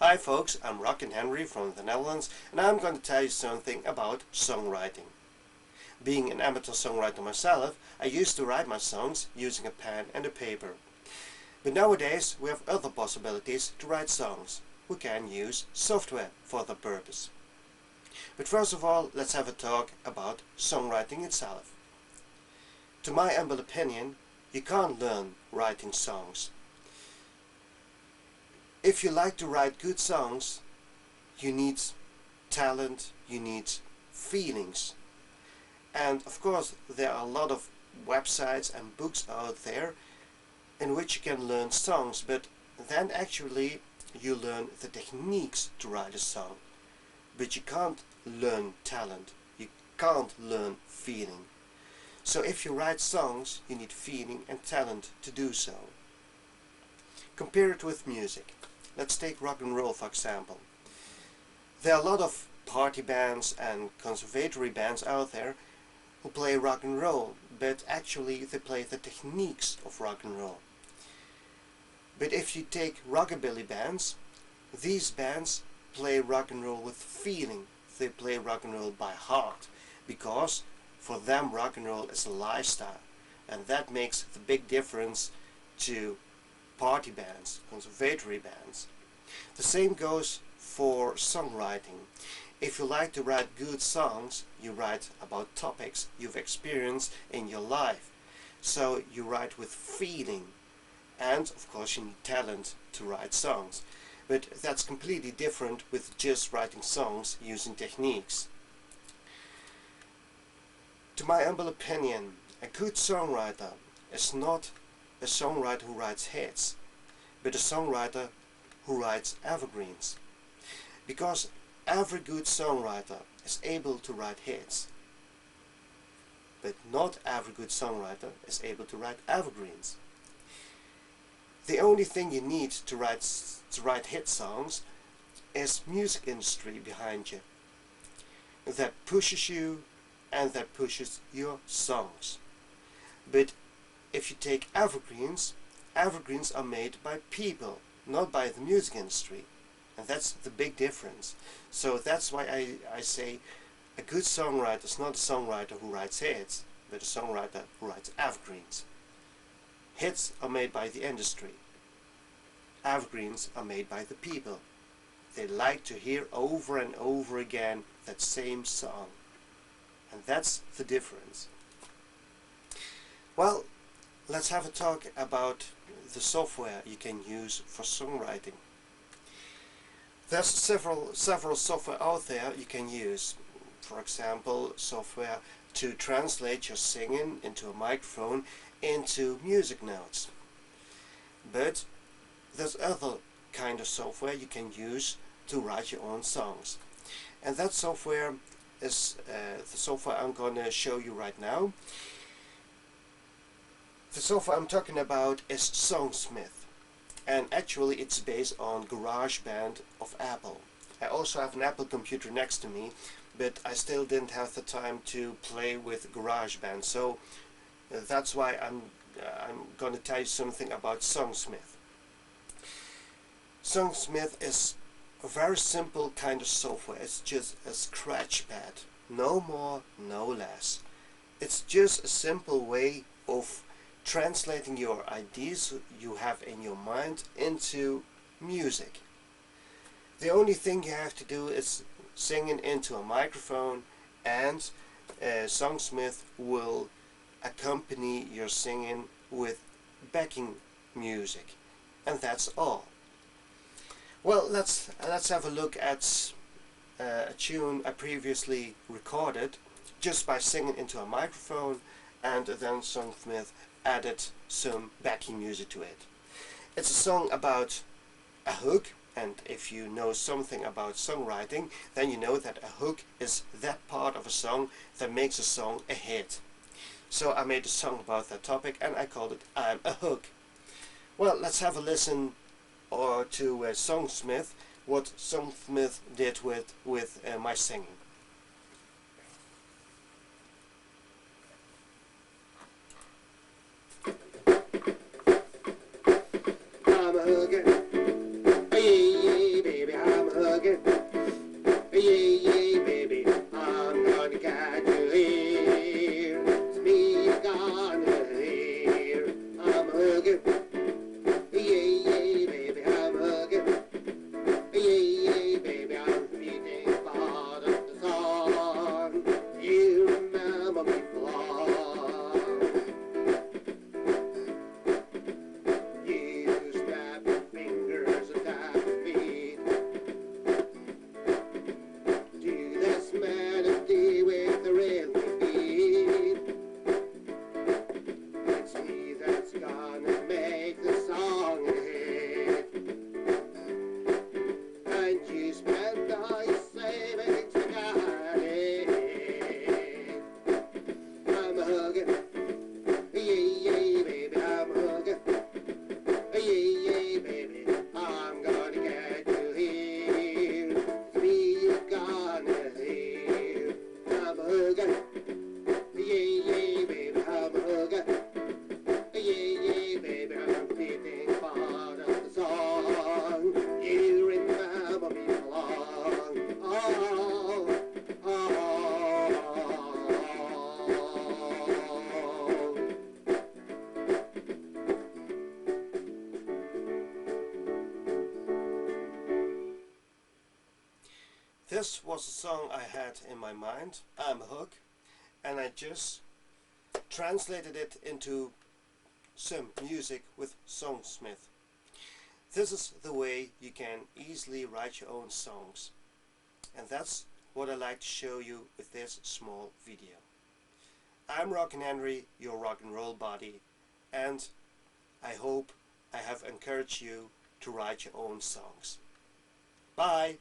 Hi folks, I'm Rockin Henri from the Netherlands, and I'm going to tell you something about songwriting. Being an amateur songwriter myself, I used to write my songs using a pen and a paper. But nowadays we have other possibilities to write songs. We can use software for the purpose. But first of all, let's have a talk about songwriting itself. To my humble opinion, you can't learn writing songs. If you like to write good songs, you need talent, you need feelings. And of course there are a lot of websites and books out there in which you can learn songs, but then actually you learn the techniques to write a song. But you can't learn talent, you can't learn feeling. So if you write songs, you need feeling and talent to do so. Compare it with music. Let's take rock and roll for example. There are a lot of party bands and conservatory bands out there who play rock and roll, but actually they play the techniques of rock and roll. But if you take rockabilly bands, these bands play rock and roll with feeling. They play rock and roll by heart, because for them rock and roll is a lifestyle, and that makes the big difference to party bands, conservatory bands. The same goes for songwriting. If you like to write good songs, you write about topics you've experienced in your life. So you write with feeling, and of course you need talent to write songs. But that's completely different with just writing songs using techniques. To my humble opinion, a good songwriter is not a songwriter who writes hits, but a songwriter who writes evergreens. Because every good songwriter is able to write hits, but not every good songwriter is able to write evergreens. The only thing you need to write hit songs is music industry behind you that pushes you and that pushes your songs. But if you take evergreens, evergreens are made by people, not by the music industry, and that's the big difference. So that's why I say a good songwriter is not a songwriter who writes hits, but a songwriter who writes evergreens. Hits are made by the industry, evergreens are made by the people. They like to hear over and over again that same song, and that's the difference. Well, let's have a talk about the software you can use for songwriting. There's several software out there you can use. For example, software to translate your singing into a microphone into music notes. But there's other kind of software you can use to write your own songs. And that software is the software I'm going to show you right now. The software I'm talking about is Songsmith, and actually it's based on GarageBand of Apple. I also have an Apple computer next to me, but I still didn't have the time to play with GarageBand, so that's why I'm going to tell you something about Songsmith. Songsmith is a very simple kind of software. It's just a scratch pad, no more, no less. It's just a simple way of translating your ideas you have in your mind into music. The only thing you have to do is sing it into a microphone, and Songsmith will accompany your singing with backing music, and that's all. Well, let's have a look at a tune I previously recorded just by singing into a microphone, and then Songsmith added some backing music to it. It's a song about a hook, and if you know something about songwriting, then you know that a hook is that part of a song that makes a song a hit. So I made a song about that topic, and I called it I'm a Hook. Well, let's have a listen to Songsmith, what Songsmith did with my singing. I'm a hooker, hey, baby, hooking. Yeah, yeah, baby, I'm hooking. Yeah, yeah, baby, I'm feeding part of the song. You remember me long. You snap your fingers and tap your feet to this melody with the rhythm beat. It's me that's gonna make the song a hit. And you spend all your savings to got it. I'm hugging, yeah, yeah, baby, I'm hugging. Yeah, yeah, baby, I'm gonna get you here. It's me you're gonna hear. I'm hugging. Yeah, yeah, baby, I'm hugging. Yeah, yeah, baby, I'm feeling part of the song. You remember me long. Oh, oh, oh. This was a song I had in my mind, I'm a Hook, and I just translated it into some music with Songsmith. This is the way you can easily write your own songs, and that's what I like to show you with this small video. I'm Rockin Henri, your rock and roll buddy, and I hope I have encouraged you to write your own songs. Bye!